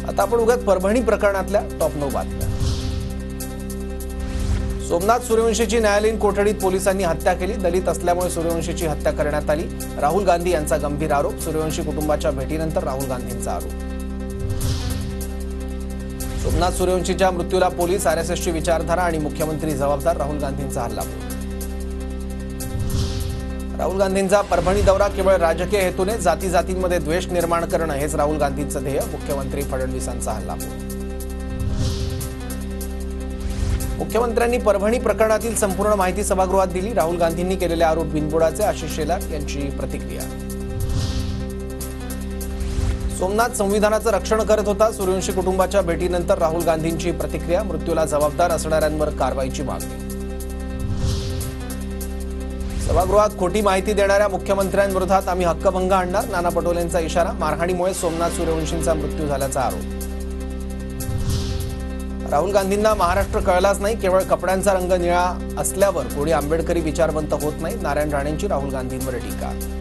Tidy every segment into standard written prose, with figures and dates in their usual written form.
आता आपण उगाच परभणी प्रकरणातल्या टॉप 9 बातम्या। सोमनाथ सूर्यवंशीची न्यायालयीन कोठडीत पोलिसांनी हत्या केली। दलित असल्यामुळे सूर्यवंशीची हत्या करण्यात आली। राहुल गांधी यांचा गंभीर आरोप। सूर्यवंशी कुटुंबाच्या भेटीनंतर राहुल गांधींचा आरोप। सोमनाथ सूर्यवंशीच्या मृत्यूला पोलीस, आरएसएसची विचारधारा आणि मुख्यमंत्री जबाबदार, राहुल गांधींचा हल्लाबोल। राहुल गांधींचा परभणी दौरा केवळ राजकीय हेतूने जाती-जातींमध्ये द्वेष निर्माण करणं हेच राहुल गांधींचं ध्येय, मुख्यमंत्री फडणवीसांचा हल्लाबोल। मुख्यमंत्र्यांनी परभणी प्रकरणातील संपूर्ण माहिती सभागृहात दिली। राहुल गांधींनी केलेले आरोप बिनबुडाचे, आशिष शेलार यांची प्रतिक्रिया। सोमनाथ संविधानाचं रक्षण करत होता। सूर्यवंशी कुटुंबाच्या भेटीनंतर राहुल गांधींची प्रतिक्रिया। मृत्यूला जबाबदार असणाऱ्यांवर कारवाईची मागणी। सभागृहात खोटी माहिती देणाऱ्या मुख्यमंत्र्यांविरोधात आम्ही हक्कभंग आणणार, नाना पटोलेंचा इशारा। मारहाणीमुळे सोमनाथ सूर्यवंशींचा मृत्यू झाल्याचा आरोप। राहुल गांधींना महाराष्ट्र कळलाच नाही, केवळ कपड्यांचा रंग निळा असल्यावर कोणी आंबेडकरी विचारवंत होत नाही, नारायण राणेंची राहुल गांधींवर टीका।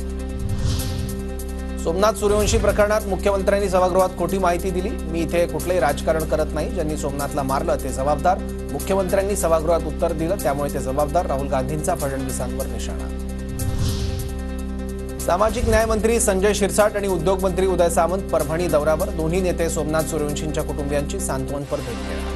सोमनाथ सूर्यवंशी प्रकरणात मुख्यमंत्र्यांनी सभागृहात खोटी माहिती दिली। मी इथे कुठलेही राजकारण करत नाही, ज्यांनी सोमनाथला मारलं ते जबाबदार। मुख्यमंत्र्यांनी सभागृहात उत्तर दिलं, त्यामुळे ते जबाबदार। राहुल गांधींचा फडणवीसांवर निशाणा। सामाजिक न्याय मंत्री संजय शिरसाट आणि उद्योग मंत्री उदय सामंत परभणी दौऱ्यावर। दोन्ही नेते सोमनाथ सूर्यवंशींच्या कुटुंबियांची सांत्वनपर भेट घेणार।